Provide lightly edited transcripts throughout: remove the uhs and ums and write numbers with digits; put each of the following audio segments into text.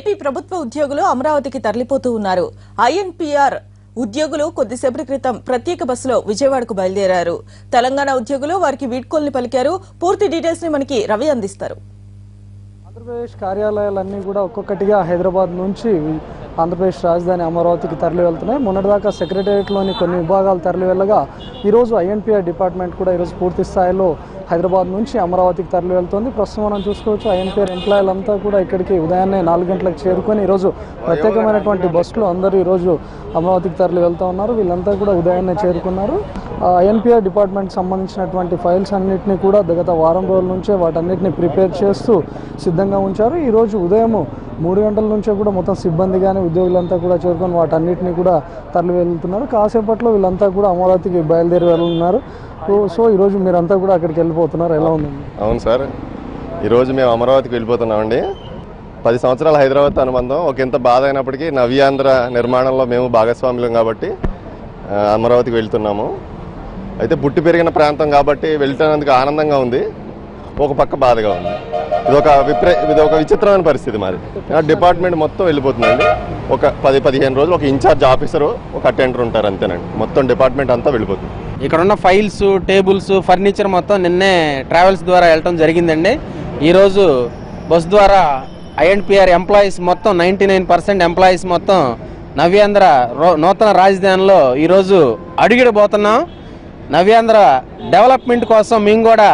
AP ప్రభుత్వ ఉద్యోగులు అమరావతికి తరలిపోతూ ఉన్నారు. ఐఎన్పీఆర్ ఉద్యోగులు కొద్దిసేపటి క్రితం ప్రత్యేక బస్సులో విజయవాడకు బయలుదేరారు. తెలంగాణ ఉద్యోగులు వారికి వీడ్కోల్ని పలికారు. పూర్తి డీటెయిల్స్ ని మనకి రవి అందిస్తారు. ఆంధ్రప్రదేశ్ కార్యాలయాలన్నీ కూడా ఒక్కొక్కటిగా హైదరాబాద్ నుంచి ఆంధ్రప్రదేశ్ రాజధాని అమరావతికి తరలి వెళ్తున్నాయి. మొన్నటిదాకా సెక్రటేరియట్లోని కొన్ని విభాగాలు తరలి వెళ్ళగా ఈరోజు ఐఎన్పీఆర్ డిపార్ట్మెంట్ కూడా ఈరోజు పూర్తి స్థాయిలో హైదరాబాద్ నుంచి అమరావతికి తరలి వెళ్తుంది. ప్రస్తుతం మనం చూసుకోవచ్చు ఐఎన్పీఆర్ ఎంప్లాయీలంతా కూడా ఇక్కడికి ఉదయాన్నే 4 గంటలకు చేరుకొని ఈరోజు ప్రత్యేకమైనటువంటి బస్సులో అందరూ ఈరోజు అమరావతికి తరలి వెళ్తూ ఉన్నారు. వీళ్ళంతా కూడా ఉదయాన్నే చేరుకున్నారు. ఐఎన్పీఆర్ డిపార్ట్మెంట్ సంబంధించినటువంటి ఫైల్స్ అన్నింటినీ కూడా గత వారం రోజుల నుంచే వాటన్నిటిని ప్రిపేర్ చేస్తూ సిద్ధంగా ఉంచారు. ఈరోజు ఉదయం 3 గంటల నుంచే కూడా మొత్తం సిబ్బంది కానీ ఉద్యోగులంతా కూడా చేరుకొని వాటన్నిటిని కూడా తరలి వెళ్తున్నారు. కాసేపట్లో వీళ్ళంతా కూడా అమరావతికి బయలుదేరి వెళ్తున్నారు. సో ఈరోజు మీరంతా కూడా అక్కడికి వెళ్ళిపోతున్నారు. ఎలా ఉందండి? అవును సార్, ఈరోజు మేము అమరావతికి వెళ్ళిపోతున్నామండి. 10 సంవత్సరాల హైదరాబాద్ అనుబంధం ఒక ఇంత బాధ అయినప్పటికీ నవ్యాంధ్ర నిర్మాణంలో మేము భాగస్వాములం కాబట్టి అమరావతికి వెళ్తున్నాము. అయితే పుట్టి పెరిగిన ప్రాంతం కాబట్టి వెళ్తున్నందుకు ఆనందంగా ఉంది, ఒక పక్క బాధగా ఉంది. ఇది ఒక విచిత్రమైన పరిస్థితి. మాది డిపార్ట్మెంట్ మొత్తం వెళ్ళిపోతుందండి. ఒక 10-15 రోజులు ఒక ఇన్ఛార్జ్ ఆఫీసరు, ఒక అటెండర్ ఉంటారు, అంతేనండి. మొత్తం డిపార్ట్మెంట్ అంతా వెళ్ళిపోతుంది. ఇక్కడ ఉన్న ఫైల్స్, టేబుల్స్, ఫర్నిచర్ మొత్తం నిన్నే ట్రావెల్స్ ద్వారా వెళ్ళటం జరిగిందండి. ఈరోజు బస్ ద్వారా ఐఎన్పీఆర్ ఎంప్లాయీస్ మొత్తం 99% ఎంప్లాయీస్ మొత్తం నవ్యాంధ్ర నూతన రాజధానిలో ఈరోజు అడుగిడబోతున్నాం. నవ్యాంధ్ర డెవలప్మెంట్ కోసం మేము కూడా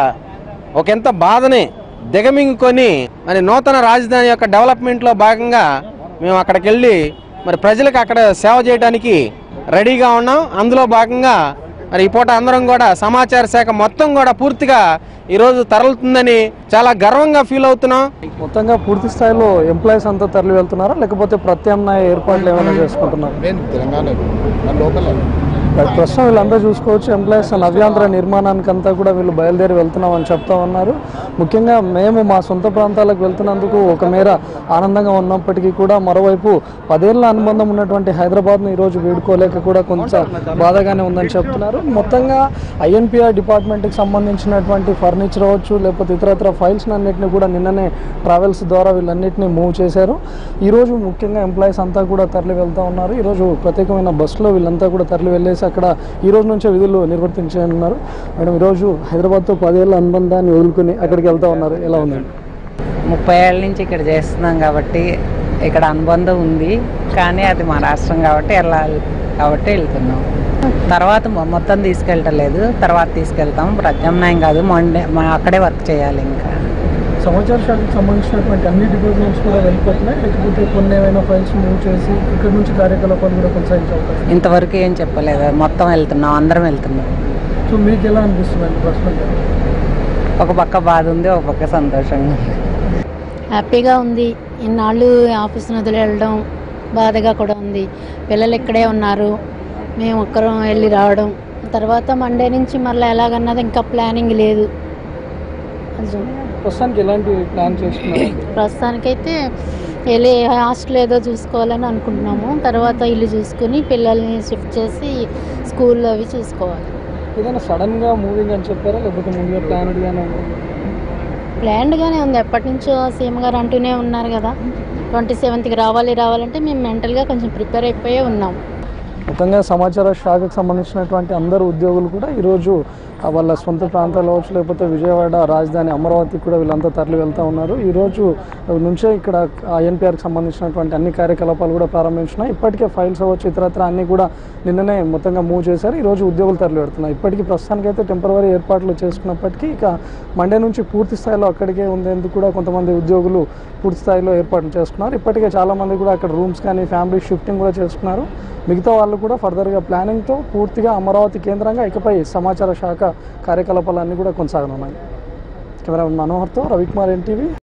ఒకంత బాధని దిగమింగుకొని మరి నూతన రాజధాని యొక్క డెవలప్మెంట్లో భాగంగా మేము అక్కడికి వెళ్ళి మరి ప్రజలకు అక్కడ సేవ చేయడానికి రెడీగా ఉన్నాం. అందులో భాగంగా మరి ఈ పూట అందరం కూడా సమాచార శాఖ మొత్తం కూడా పూర్తిగా ఈరోజు తరలుతుందని చాలా గర్వంగా ఫీల్ అవుతున్నాం. మొత్తంగా పూర్తి స్థాయిలో ఎంప్లాయీస్ అంతా తరలి వెళ్తున్నారా, లేకపోతే ప్రత్యామ్నాయ ఏర్పాట్లు ఏమైనా చేసుకుంటున్నారు? ప్రస్తుతం వీళ్ళంతా చూసుకోవచ్చు ఎంప్లాయీస్ నవ్యాంధ్ర నిర్మాణానికి అంతా కూడా వీళ్ళు బయలుదేరి వెళ్తున్నామని చెప్తా ఉన్నారు. ముఖ్యంగా మేము మా సొంత ప్రాంతాలకు వెళ్తున్నందుకు ఒక మేర ఆనందంగా ఉన్నప్పటికీ కూడా మరోవైపు 10 ఏళ్ల అనుబంధం ఉన్నటువంటి హైదరాబాద్ను ఈరోజు వీడుకోలేక కూడా కొంచెం బాధగానే ఉందని చెప్తున్నారు. మొత్తంగా ఐఎన్పీఆర్ డిపార్ట్మెంట్కి సంబంధించినటువంటి ఫర్నిచర్ అవ్వచ్చు, లేకపోతే ఇతరత్ర ఫైల్స్ అన్నింటినీ కూడా నిన్ననే ట్రావెల్స్ ద్వారా వీళ్ళన్నింటినీ మూవ్ చేశారు. ఈరోజు ముఖ్యంగా ఎంప్లాయీస్ అంతా కూడా తరలి వెళ్తూ ఉన్నారు. ఈరోజు ప్రత్యేకమైన బస్సులో వీళ్ళంతా కూడా తరలి వెళ్ళేసి అక్కడ ఈ రోజు నుంచే విధులు నిర్వర్తించనున్నారు. మేడం, ఈరోజు హైదరాబాద్తో 10 ఏళ్ల అనుబంధాన్ని వదులుకొని అక్కడికి వెళ్తూ ఉన్నారు. ఎలా ఉందండి? 30 ఏళ్ళ నుంచి ఇక్కడ చేస్తున్నాం కాబట్టి ఇక్కడ అనుబంధం ఉంది. కానీ అది మా రాష్ట్రం కాబట్టి వెళ్ళాలి కాబట్టి వెళ్తున్నాం. తర్వాత మొత్తం తీసుకెళ్ళలేదు, తర్వాత తీసుకెళ్తాం. ప్రత్యామ్నాయం కాదు, అక్కడే వర్క్ చేయాలి. ఇంకా సమాచార శాఖకు సంబంధించినటువంటి అన్ని డిపార్ట్మెంట్స్ కూడా వెళ్ళిపోతున్నాయి, లేకపోతే కొన్ని ఏమైనా ఫైల్స్ మూవ్ చేసి ఇక్కడ నుంచి కార్యకలాపాలు కూడా కొనసాగించాలి? ఇంతవరకు ఏం చెప్పలేదు, మొత్తం వెళ్తున్నాం, అందరం వెళ్తున్నాం. సో మీకు ఎలా అనిపిస్తుంది ప్రశ్న? ఒక పక్క బాధ ఉంది, ఒక పక్క సంతోషంగా ఉంది. హ్యాపీగా ఉంది. ఇన్నాళ్ళు ఆఫీస్ వదిలి వెళ్ళడం బాధగా కూడా ఉంది. పిల్లలు ఇక్కడే ఉన్నారు, మేము ఒక్కరం వెళ్ళి రావడం. తర్వాత మండే నుంచి మళ్ళీ ఎలాగన్నది ఇంకా ప్లానింగ్ లేదు. ప్రస్తుతానికి ఎలాంటి ప్లాన్ చేస్తున్నారు? ప్రస్తుతానికైతే వెళ్ళి హాస్టల్ ఏదో చూసుకోవాలని అనుకుంటున్నాము. తర్వాత ఇల్లు చూసుకుని పిల్లల్ని షిఫ్ట్ చేసి స్కూల్లో అవి చూసుకోవాలి. ఏదైనా సడన్గా మూవింగ్ అని చెప్పారా, లేకపోతే ముందుగా ప్లాన్డ్గానే? ప్లాన్డ్గానే ఉంది. ఎప్పటి నుంచో సీఎం గారు అంటూనే ఉన్నారు కదా, 27కి రావాలంటే మేము మెంటల్గా కొంచెం ప్రిపేర్ అయిపోయే ఉన్నాం. మొత్తంగా సమాచార శాఖకు సంబంధించినటువంటి అందరు ఉద్యోగులు కూడా ఈరోజు వాళ్ళ సొంత ప్రాంతాలు అవ్వచ్చు, లేకపోతే విజయవాడ రాజధాని అమరావతికి కూడా వీళ్ళంతా తరలి వెళ్తూ ఉన్నారు. ఈరోజు నుంచే ఇక్కడ ఐఎన్పీఆర్కి సంబంధించినటువంటి అన్ని కార్యకలాపాలు కూడా ప్రారంభించినాయి. ఇప్పటికే ఫైల్స్ అవ్వచ్చు, ఇతరత్ర అన్నీ కూడా నిన్ననే మొత్తంగా మూవ్ చేశారు. ఈరోజు ఉద్యోగులు తరలి పెడుతున్నారు. ఇప్పటికీ ప్రస్తుతానికైతే టెంపరరీ ఏర్పాట్లు చేసుకున్నప్పటికీ ఇక మండే నుంచి పూర్తి స్థాయిలో అక్కడికే ఉండేందుకు కూడా కొంతమంది ఉద్యోగులు పూర్తి స్థాయిలో ఏర్పాట్లు చేసుకున్నారు. ఇప్పటికే చాలామంది కూడా అక్కడ రూమ్స్ కానీ ఫ్యామిలీ షిఫ్టింగ్ కూడా చేసుకున్నారు. మిగతా వాళ్ళు కూడా ఫర్దర్గా ప్లానింగ్తో పూర్తిగా అమరావతి కేంద్రంగా ఇకపై సమాచార శాఖ కార్యకలాపాలన్నీ కూడా కొనసాగనున్నాయి. కెమెరామెన్ మనోహర్తో రవికుమార్, NTV.